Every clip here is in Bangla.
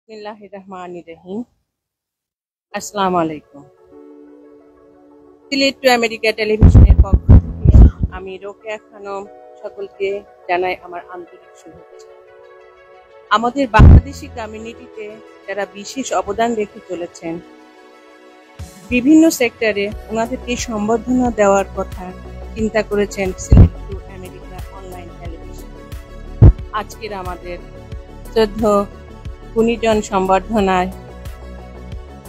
বিসমিল্লাহির রহমানির রহিম। আসসালামু আলাইকুম। সিলেট টু আমেরিকা টেলিভিশনের পক্ষ থেকে আমি রোকেয়া খানম সকলকে জানাই আমার আন্তরিক শুভেচ্ছা। আমাদের বাংলাদেশি কমিউনিটিতে যারা বিশেষ অবদান রেখে চলেছেন, বিভিন্ন সেক্টরে ওনাদেরকে সম্বর্ধনা দেওয়ার কথা চিন্তা করেছেন Sylhet to America online television. আজকের আমাদের শ্রদ্ধেয় গুণীজন সম্বর্ধনায়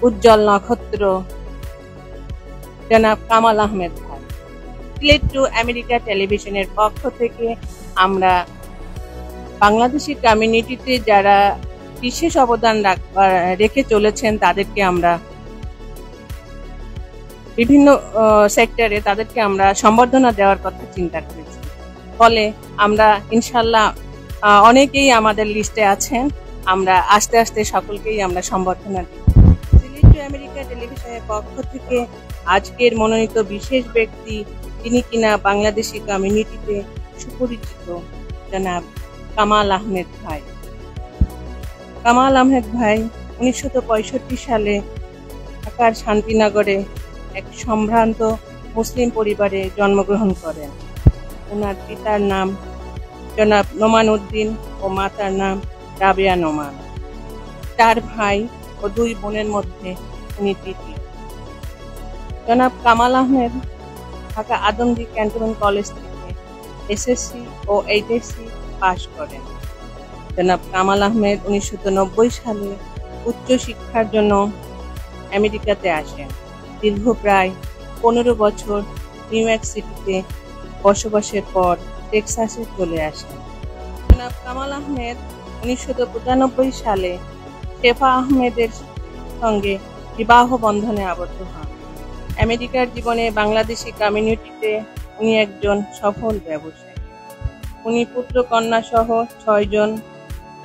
উজ্জ্বল নক্ষত্র জনাব কামাল আহমেদ ভাই। সিলেট টু আমেরিকা টেলিভিশনের পক্ষ থেকে আমরা বাংলাদেশি কমিউনিটিতে যারা বিশেষ অবদান রেখে চলেছেন তাদেরকে আমরা বিভিন্ন সেক্টরে তাদেরকে আমরা সম্বর্ধনা দেওয়ার কথা চিন্তা করেছি। ফলে আমরা ইনশাল্লাহ অনেকেই আমাদের লিস্টে আছেন, আমরা আস্তে আস্তে সকলকেই আমরা সম্বর্ধনা দিই। সিলেট টু আমেরিকা টেলিভিশনের পক্ষ থেকে আজকের মনোনীত বিশেষ ব্যক্তি, তিনি কিনা বাংলাদেশি কমিউনিটিতে সুপরিচিত, জনাব কামাল আহমেদ ভাই। কামাল আহমেদ ভাই 1965 সালে ঢাকার শান্তিনগরে এক সম্ভ্রান্ত মুসলিম পরিবারে জন্মগ্রহণ করেন। ওনার পিতার নাম জনাব নোমান উদ্দিন ও মাতার নাম রাবেয়া নোমান। 4 ভাই ও 2 বোনের মধ্যে উনি তৃতীয়। জনাব কামাল আহমেদ ঢাকা আদমজী ক্যান্টনমেন্ট কলেজ থেকে এসএসসি ও এইচএসসি পাশ করেন। জনাব কামাল আহমেদ 1990 সালে উচ্চ শিক্ষার জন্য আমেরিকাতে আসেন। দীর্ঘ প্রায় 15 বছর নিউ ইয়র্ক সিটিতে বসবাসের পর টেক্সাসে চলে আসেন। জনাব কামাল আহমেদ 1995 সালে শেফা আহমেদের সঙ্গে বিবাহ বন্ধনে আবদ্ধ হন। আমেরিকার জীবনে বাংলাদেশি কমিউনিটিতে উনি একজন সফল ব্যবসায়ী। উনি পুত্র কন্যা সহ 6 জন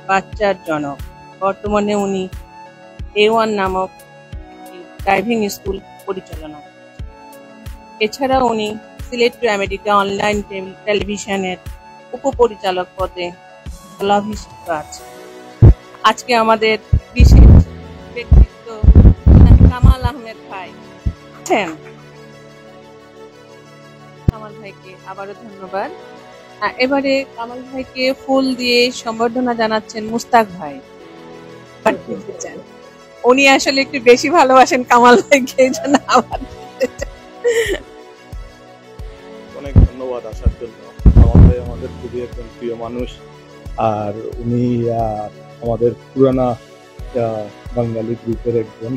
বাচ্চার জনক। বর্তমানে উনি A1 নামক একটি ড্রাইভিং স্কুল পরিচালনা করছেন। এছাড়া উনি সিলেট টু আমেরিকা অনলাইন টেলিভিশনের উপপরিচালক পদে অভিষিক্ত আছে। আজকে আমাদের বিশেষ ব্যক্তিত্ব কামাল আহমেদ ভাই আছেন। কামাল ভাইকে আবারও ধন্যবাদ। এবারে কামাল ভাইকে ফুল দিয়ে সম্বর্ধনা জানাচ্ছেন মুস্তাক ভাই। উনি আসলে একটু বেশি ভালোবাসেন কামাল ভাইকে, এই জন্য আবার অনেক ধন্যবাদ আসার জন্য। আমাদের খুবই একজন প্রিয় মানুষ, আর উনি আমাদের পুরানা বাঙালি গ্রুপের একজন,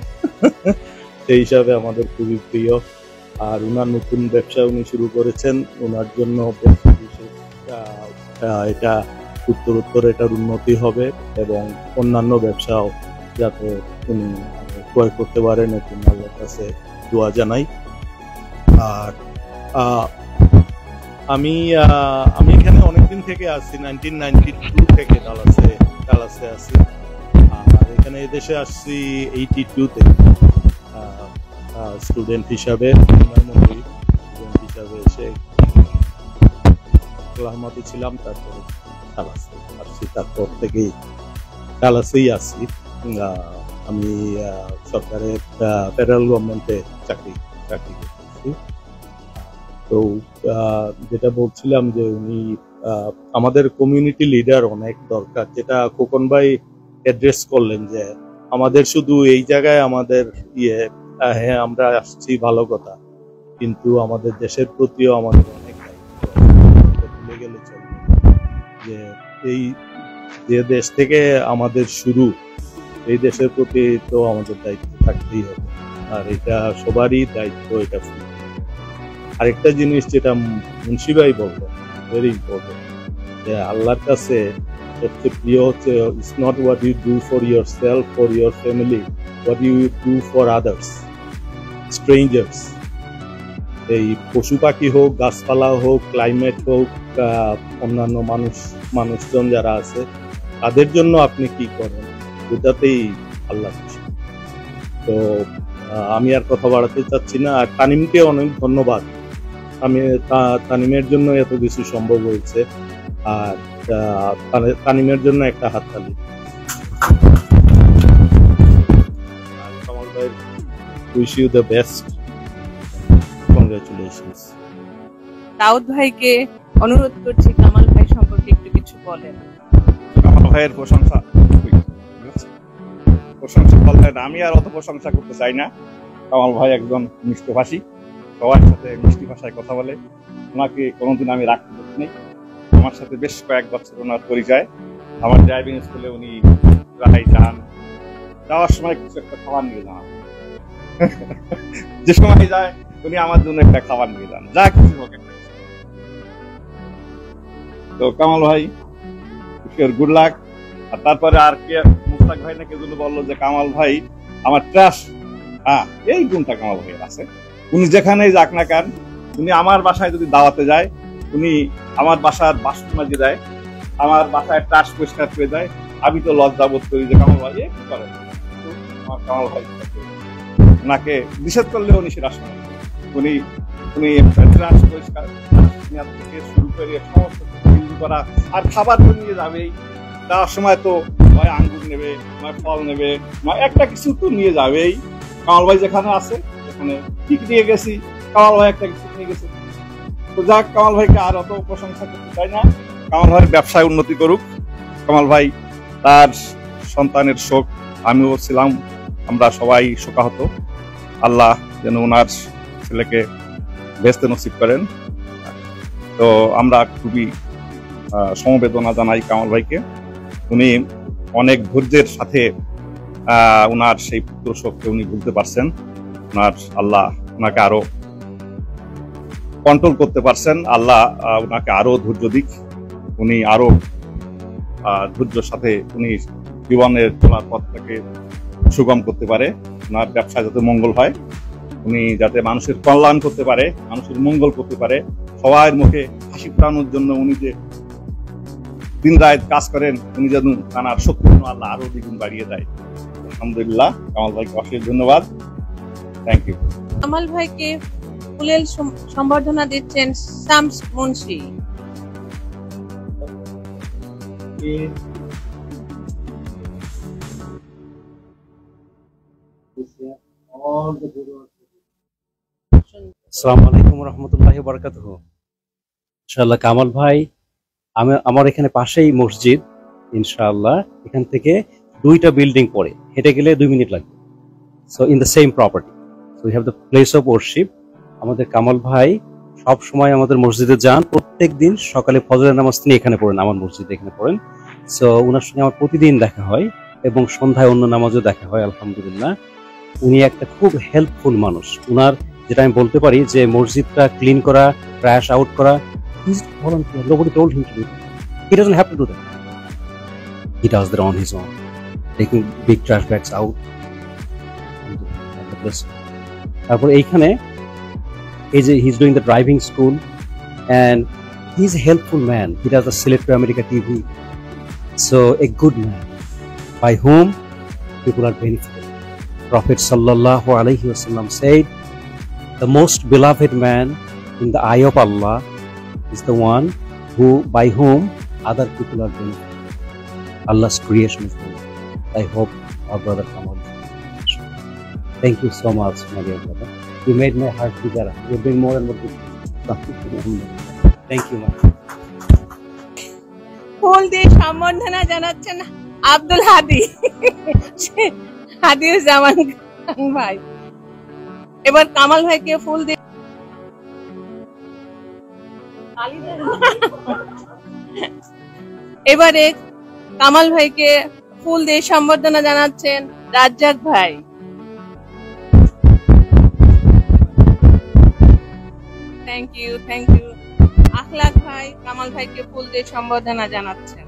সেই হিসাবে আমাদের খুবই প্রিয়। আর উনার নতুন ব্যবসা উনি শুরু করেছেন, ওনার জন্য এটা উত্তরোত্তর এটার উন্নতি হবে এবং অন্যান্য ব্যবসাও যাতে উনি ক্রয় করতে পারেন, এটি আল্লাহর কাছে দোয়া জানাই। আর আমি এখানে অনেকদিন থেকে আছি, 1992 থেকে ডালাসে আছি। আর এখানে এদেশে আসছি 82-তে স্টুডেন্ট হিসাবে, স্টুডেন্ট হিসাবে এসে ক্লাহমাতে ছিলাম, তারপরে ডালাসে আসছি। তারপর থেকেই ডালাসেই আছি। আমি সরকারের ফেডারেল গভর্নমেন্টে চাকরি করতেছি। তো যেটা বলছিলাম যে উনি আমাদের কমিউনিটি লিডার অনেক দরকার, যেটা খোকন ভাই অ্যাড্রেস করলেন যে আমাদের শুধু এই জায়গায় আমাদের হ্যাঁ আমরা আসছি ভালো কথা, কিন্তু আমাদের দেশের প্রতিও আমাদের অনেক দায়িত্ব ভুলে গেলে চলবে। যে এই যে দেশ থেকে আমাদের শুরু, এই দেশের প্রতি তো আমাদের দায়িত্ব থাকতেই হবে, আর এটা সবারই দায়িত্ব। এটা আরেকটা জিনিস যেটা মুন্সি ভাই বলবেন, ভেরি ইম্পর্টেন্ট, যে আল্লাহর কাছে সবচেয়ে প্রিয় হচ্ছে it's not what you do for yourself, for your family, what you do for others, strangers. এই পশু পাখি হোক, গাছপালা হোক, ক্লাইমেট হোক, অন্যান্য মানুষজন যারা আছে তাদের জন্য আপনি কি করেন, ওটাতেই আল্লাহ খুশি। তো আমি আর কথা বাড়াতে চাচ্ছি না। আর তানিমকে অনেক ধন্যবাদ, আমি তানিমের জন্য এত কিছু সম্ভব হয়েছে। আর তানিমের জন্য একটা হাততালি। Wish you the best, congratulations. Daud ভাইকে অনুরোধ করছি কামাল ভাই সম্পর্কে একটু কিছু বলেন। কামাল ভাইয়ের প্রশংসা বলতেন, আমি আর অত প্রশংসা করতে চাই না। কামাল ভাই একজন মিষ্টভাষী, সবার সাথে মিষ্টি ভাষায় কথা বলে। ওনাকে কোনোদিন আমি রাখতে পারিনি। আমার সাথে বেশ কয়েক বছর ওনার পরিচয়। আমার ড্রাইভিং স্কুলে উনি প্রায় যান, যাওয়ার সময় কিছু একটা খাবার নিয়ে যান। যে সময় যায় উনি আমার জন্য একটা খাবার নিয়ে যান, যা কিছু হোক একটা। তো কামাল ভাই, গুড লাক। আর তারপরে আর কে, মুস্তাক ভাই নাকি বললো যে কামাল ভাই আমার ট্রাশ। হ্যাঁ, এই গুণটা কামাল ভাইয়ের আছে। উনি যেখানেই যাক না কেন, উনি আমার বাসায় যদি দাওয়াতে যায়, উনি আমার বাসার বাসন মাজিয়ে দেয়, আমার বাসায় ট্রাশ পরিষ্কার করে দেয়। আমি তো লজ্জা বোধ করি যে কামাল ভাই কি করে। আমার কামাল ভাই ওনাকে নিষেধ করলেও উনি সেটা শোনেন। উনি ট্রাশ পরিষ্কার থেকে শুরু করে সমস্ত করা, আর খাবার তো নিয়ে যাবেই। যাওয়ার সময় তো নয় আঙ্গুর নেবে, নয় ফল নেবে, নয় একটা কিছু তো নিয়ে যাবেই। কামাল ভাই যেখানে আছে সেখানে ঠিক নিয়ে গেছি, কামাল ভাই একটা কিছু নিয়ে গেছে। তো যাক, কামাল ভাইকে আর অত প্রশংসা করতে চাই না। কামাল ভাই ব্যবসায় উন্নতি করুক। কামাল ভাই তার সন্তানের শোক, আমিও ছিলাম, আমরা সবাই শোকাহত। আল্লাহ যেন ওনার ছেলেকে বেহেশতে নসিব করেন। তো আমরা খুবই সমবেদনা জানাই কামাল ভাইকে। উনি অনেক ধৈর্যের সাথে উনার সেই পুত্র শোককে উনি ভুলতে পারছেন। আল্লাহ ওনাকে আরো কন্ট্রোল করতে পারছেন। আল্লাহ ওনাকে আরো ধৈর্য দিক, উনি আরো ধৈর্যের সাথে উনি জীবনের চলার পথটাকে সুগম করতে পারে। ওনার ব্যবসায় যাতে মঙ্গল হয়, উনি যাতে মানুষের কল্যাণ করতে পারে, মানুষের মঙ্গল করতে পারে, সবার মুখে হাসি ফোটানোর জন্য উনি যে দিন রাত কাজ করেন, উনি যেন তার শক্তি আল্লাহ আরো দ্বিগুণ বাড়িয়ে দেয়। আলহামদুলিল্লাহ, কামাল ভাইকে অশেষ ধন্যবাদ। Thank you. কামাল ভাইকে ফুলেল সম্বর্ধনা দিচ্ছেন শামস মুন্সি। আসসালামু আলাইকুম রহমতুল্লাহি ওয়া বারাকাতুহু। ইনশাআল্লাহ কামাল ভাই, আমার এখানে পাশেই মসজিদ, ইনশাআল্লাহ এখান থেকে 2টা বিল্ডিং পরে হেঁটে গেলে 2 মিনিট লাগবে। So in the same property, so we have the place of warship. আমাদের কামাল ভাই সব সময় আমাদের মসজিদে যান, প্রত্যেক দিন সকালে ফজরের নামাজ তিনি এখানে পড়েন, আমার মসজিদে এখানে পড়েন। সো ওনার সঙ্গে আমার প্রতিদিন দেখা হয় এবং সন্ধ্যায় অন্য নামাজও দেখা হয়। আলহামদুলিল্লাহ, উনি একটা খুব হেল্পফুল মানুষ। উনার যেটা আমি বলতে পারি যে মসজিদটা ক্লিন করা, ট্র্যাশ আউট করা, he's volunteer. Nobody told him to do that. He doesn't have to do that. He does that on his own, taking big trash bags out. তারপর এইখানে এই যে he's doing the driving school and he's a helpful man. He does the Select to America TV. So a good man by whom people are benefited. Prophet sallallahu alaihi wasallam said, the most beloved man in the eye of Allah is the one by whom other people are benefited. Allah's creation is benefited. I hope our brother Kamal. Thank you so much, my dear brother. You made my heart bigger. You're doing more and more good. Thank you, man. ফুল দিয়ে সম্বর্ধনা জানাচ্ছেন আব্দুল হাদি, হাদিউজ্জামান ভাই। এবার কামাল ভাইকে ফুল দিয়ে এবারে কামাল ভাইকে ফুল দিয়ে সম্বর্ধনা জানাচ্ছেন রাজ্জাক ভাই। Thank you, thank you. Akhlak ভাই কামাল ভাইকে ফুল দিয়ে সম্বর্ধনা জানাচ্ছেন।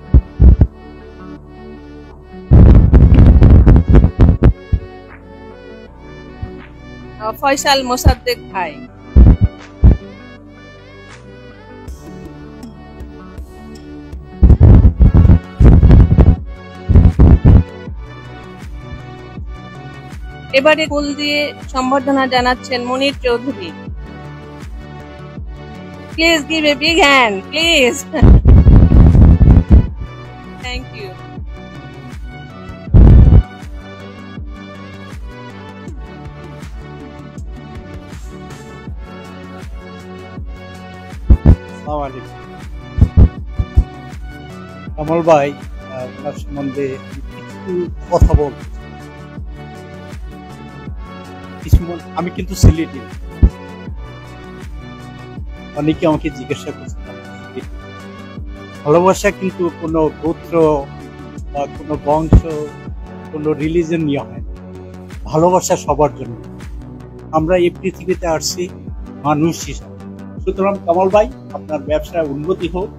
ফয়সাল মোসাদ্দেক ভাই। এবারে ফুল দিয়ে সম্বর্ধনা জানাচ্ছেন Monir Chowdhury. Please give a big hand, please. Thank you. আসসালামু আলাইকুম। কামাল ভাই ওনার সম্বন্ধে কিছু কথা বলবো। আমি কিন্তু সিলেটি, অনেকে আমাকে জিজ্ঞাসা করছে ভালোবাসা কিন্তু কোনো গোত্র বা কোনো বংশ, কোনো রিলিজন নিয়ে হয় না। ভালোবাসা সবার জন্য। আমরা এই পৃথিবীতে আসছি মানুষ হিসাবে। সুতরাং কামাল ভাই, আপনার ব্যবসায় উন্নতি হোক।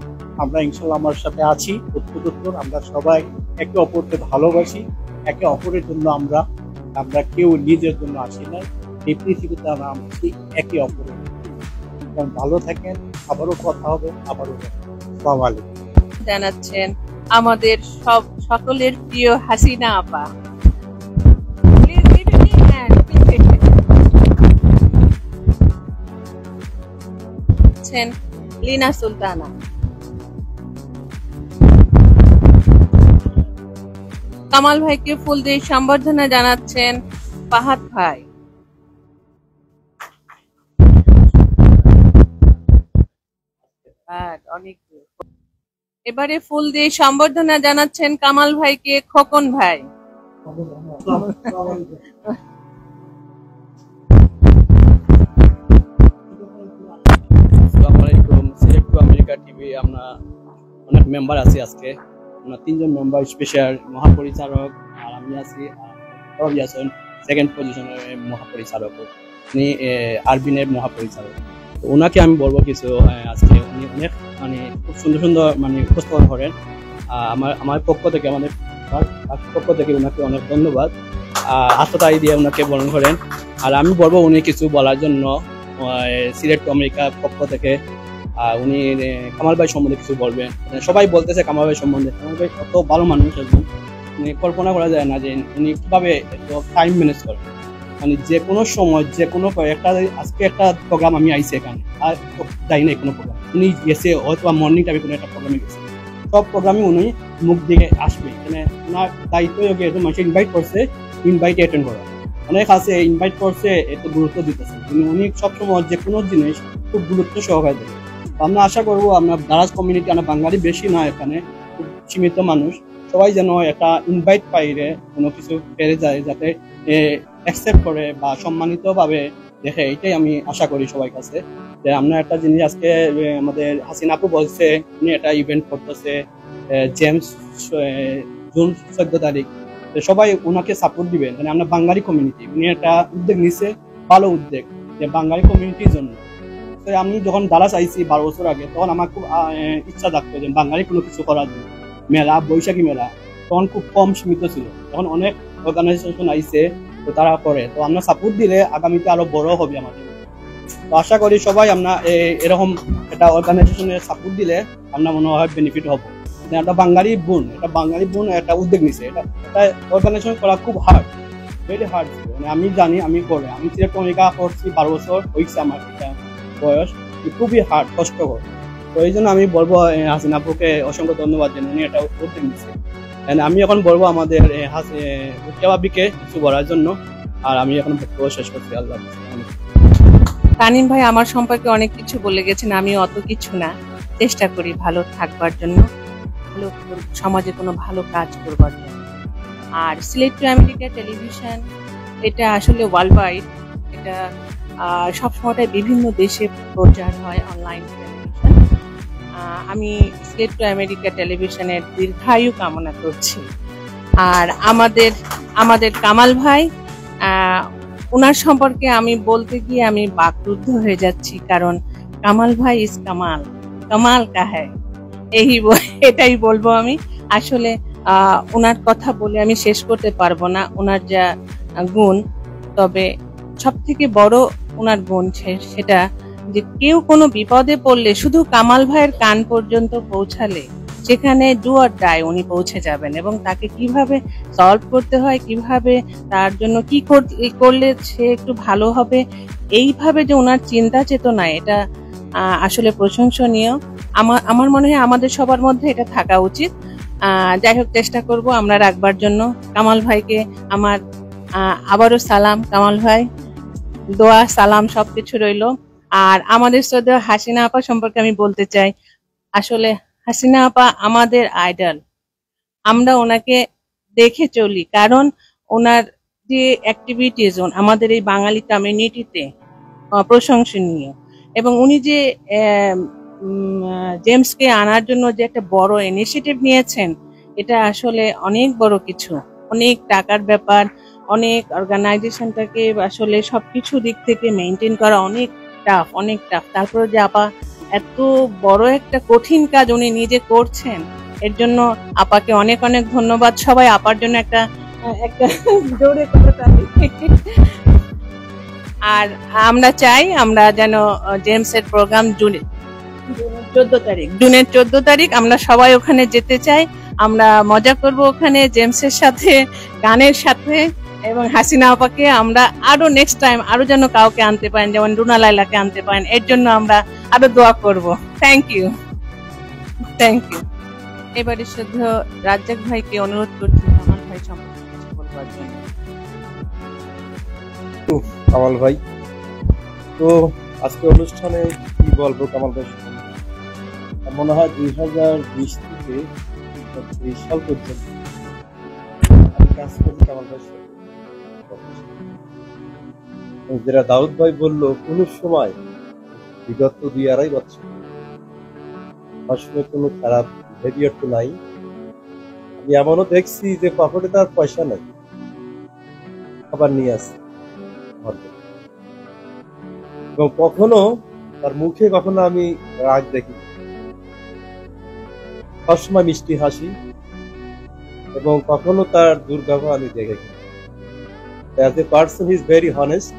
আমরা ইনশাল্লাহ আমার সাথে আছি উত্তর। আমরা সবাই একে অপরকে ভালোবাসি। একে অপরের জন্য আমরা কেউ নিজের জন্য আসি না। এই পৃথিবীতে আমরা আসছি একে অপরের। ভালো থাকেন, আবারও কথা হবে, আবারও আসসালামু আলাইকুম। জানাচ্ছেন আমাদের সকলের প্রিয় হাসিনা আপা। লিনা সুলতানা। কামাল ভাইকে ফুল দিয়ে সম্বর্ধনা জানাচ্ছেন ফাহাদ ভাই। এবারে ফুল দিয়ে সম্বর্ধনা জানাচ্ছেন কামাল ভাইকে খোকন ভাই। আসসালামু আলাইকুম। সিলেট টু আমেরিকা টিভি আমরা অনেক মেম্বার আছি। আজকে আমরা 3 জন মেম্বার, স্পেশাল মহাপরিচালক, আর আমি আছি সেকেন্ড পজিশনের মহাপরিচালক, উনি আরবিনের মহাপরিচালক। তো ওনাকে আমি বলবো কিছু। আজকে উনি অনেক খুব সুন্দর উপস্থাপন করেন। আমার পক্ষ থেকে, আমাদের পক্ষ থেকে ওনাকে অনেক ধন্যবাদ। আত্মতায়ী দিয়ে ওনাকে বরণ করেন। আর আমি বলবো উনি কিছু বলার জন্য সিলেট টু আমেরিকার পক্ষ থেকে উনি কামাল ভাই সম্বন্ধে কিছু বলবেন। সবাই বলতেছে কামাল ভাই সম্বন্ধে। কামাল ভাই কত ভালো মানুষ, একজন কল্পনা করা যায় না যে উনি কিভাবে টাইম ম্যানেজ করেন। যে কোনো সময়, যে কোনো আজকে একটা প্রোগ্রাম আমি আইছি এখানে, আর যাই না কোনো প্রোগ্রাম, উনি গেছে হয়তো মর্নিং টাইমে কোনো একটা প্রোগ্রামে গেছে, সব প্রোগ্রামে উনি মুখ দিকে আসবে। এখানে ওনার দায়িত্ব মানুষকে ইনভাইট করছে, ইনভাইট অ্যাটেন্ড করা। অনেক আছে ইনভাইট করছে, এত গুরুত্ব দিতেছে। উনি সবসময় যে কোনো জিনিস খুব গুরুত্ব সহকারে দেয়। আমরা আশা করবো আমরা দারাজ কমিউনিটি, আমরা বাঙালি বেশি না, এখানে খুব সীমিত মানুষ, সবাই যেন একটা ইনভাইট পাইলে কোনো কিছু পেরে যায়, যাতে অ্যাকসেপ্ট করে বা সম্মানিতভাবে দেখে। এটাই আমি আশা করি সবাই কাছে। যে আমরা একটা জিনিস আজকে আমাদের হাসিনা আপু বলছে, উনি একটা ইভেন্ট করতেছে জেমস জুন 14 তারিখ। সবাই ওনাকে সাপোর্ট দিবেন। মানে আমরা বাঙালি কমিউনিটি, উনি একটা উদ্যোগ নিচ্ছে, ভালো উদ্যোগ, যে বাঙালি কমিউনিটির জন্য। তো আমি যখন দারাজ আইছি 12 বছর আগে, তখন আমার খুব ইচ্ছা থাকতো যে বাঙালি কোনো কিছু করার জন্য। মেলা, বৈশাখী মেলা তখন খুব কম সীমিত ছিল, তখন অনেক অর্গানাইজেশন আইছে, তো তারা করে। তো আমরা সাপোর্ট দিলে আগামীতে আরো বড় হবে আমাদের। তো আশা করি সবাই আমরা এরকম একটা অর্গানাইজেশনের সাপোর্ট দিলে আমরা মনে হয় বেনিফিট হবো। একটা বাঙালি বোন একটা উদ্যোগ নিছে। এটা অর্গানাইজেশন করা খুব হার্ড, ভেরি হার্ড। মানে আমি জানি, আমি করে, আমি সিলেট আমেরিকা করছি 12 বছর হয়েছে আমার বয়স, খুবই হার্ড, কষ্টকর। তো এই জন্য আমি বলবো হাসিনা আপুকে অসংখ্য ধন্যবাদ দেন, উনি এটা উদ্যোগ নিচ্ছে। আমি এখন বলবো আমাদের উৎসাবিকে কিছু বলার জন্য। আর আমি এখন বক্তব্য শেষ করছি। আল্লাহ তানিম ভাই আমার সম্পর্কে অনেক কিছু বলে গেছেন, আমি অত কিছু না। চেষ্টা করি ভালো থাকবার জন্য, ভালো সমাজে কোনো ভালো কাজ করবার জন্য। আর সিলেট টু আমেরিকা টেলিভিশন এটা আসলে ওয়ার্ল্ড ওয়াইড, এটা সবসময় বিভিন্ন দেশে প্রচার হয়, অনলাইন টেলিভিশন। আমি সিলেট টু আমেরিকা টেলিভিশনের দীর্ঘায়ু কামনা করছি। আর আমাদের কামাল ভাই, ওনার সম্পর্কে আমি বলতে গিয়ে আমি বাকরুদ্ধ হয়ে যাচ্ছি, কারণ কামাল ভাই ইজ কামাল, কামাল কা হ্যায়, এটাই বলবো আমি। আসলে ওনার কথা বলে আমি শেষ করতে পারবো না, ওনার যা গুণ। তবে সব থেকে বড় ওনার গুণ সেটা যে কেউ কোনো বিপদে পড়লে শুধু কামাল ভাইয়ের কান পর্যন্ত পৌঁছালে সেখানে ডু অর ডাই উনি পৌঁছে যাবেন, এবং তাকে কিভাবে সলভ করতে হয়, কিভাবে তার জন্য কি করলে সে একটু ভালো হবে, এইভাবে যে ওনার চিন্তা চেতনা, এটা আসলে প্রশংসনীয়। আমার মনে হয় আমাদের সবার মধ্যে এটা থাকা উচিত। যাই হোক, চেষ্টা করব আমরা রাখবার জন্য। কামাল ভাইকে আমার আবারও সালাম। কামাল ভাই, দোয়া সালাম সবকিছু রইল। আর আমাদের শ্রদ্ধেয় হাসিনা আপা সম্পর্কে আমি বলতে চাই, আসলে হাসিনা আপা আমাদের আইডল। আমরা ওনাকে দেখে চলি, কারণ ওনার যে অ্যাক্টিভিটিস আমাদের এই বাঙালি কমিউনিটিতে প্রশংসনীয়। এবং উনি যে জেমসকে আনার জন্য যে একটা বড় ইনিশিয়েটিভ নিয়েছেন, এটা আসলে অনেক বড় কিছু, অনেক টাকার ব্যাপার, অনেক অর্গানাইজেশনটাকে আসলে সবকিছু দিক থেকে মেনটেন করা অনেক টাফ। তারপরে যে আপা এত বড় একটা কঠিন কাজ উনি নিজে করছেন, এর জন্য আপাকে অনেক অনেক ধন্যবাদ। সবাই আপার জন্য একটা জোরে করতালি। আর আমরা চাই আমরা যেন জেমসের প্রোগ্রাম জুনের 14 তারিখ আমরা সবাই ওখানে যেতে চাই। আমরা মজা করব ওখানে জেমসের সাথে, গানের সাথে, এবং হাসিনা আপাকে আমরা আরো নেক্সট টাইম আরো যেন কাউকে আনতে পারেন, যেমন রুনা লাইলাকে আনতে পারেন, এর জন্য আমরা আরো দোয়া করব। Thank you. এবারে শুধু রাজ্জাক ভাইকে অনুরোধ করছি কামাল ভাই সম্পর্কে কিছু বলবার জন্য। কামাল ভাই, তো আজকে অনুষ্ঠানে কি বলবো কামাল ভাই, মনে হয় 2020 থেকে 2023 সাল পর্যন্ত আমি কাজ করি কামাল ভাই। যেটা দাউদ ভাই বললো, কোন সময় বিগত 2-2.5 বছর আসলে কোনো খারাপ বিহেভিয়ার তো নাই। আমি এমনও দেখছি যে পকেটে তার পয়সা নাই, খাবার নিয়ে আসছে, এবং কখনো তার মুখে কখনো আমি রাগ দেখি, সবসময় মিষ্টি হাসি, এবং কখনো তার দুর্ব্যবহার আমি দেখি। As a person he is very honest.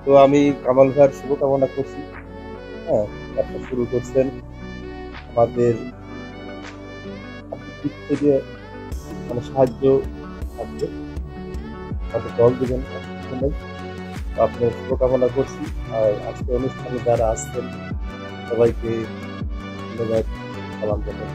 তো আমি কামাল ভাইয়ের শুভকামনা করছি। হ্যাঁ, ব্যবসা শুরু করছেন, আমাদের দিক থেকে মানে সাহায্য থাকবে, আমাদের দল দেবেন, আপনার শুভকামনা করছি। আর আজকে অনুষ্ঠানে যারা আসছেন সবাইকে ধন্যবাদ, সালাম জানাই।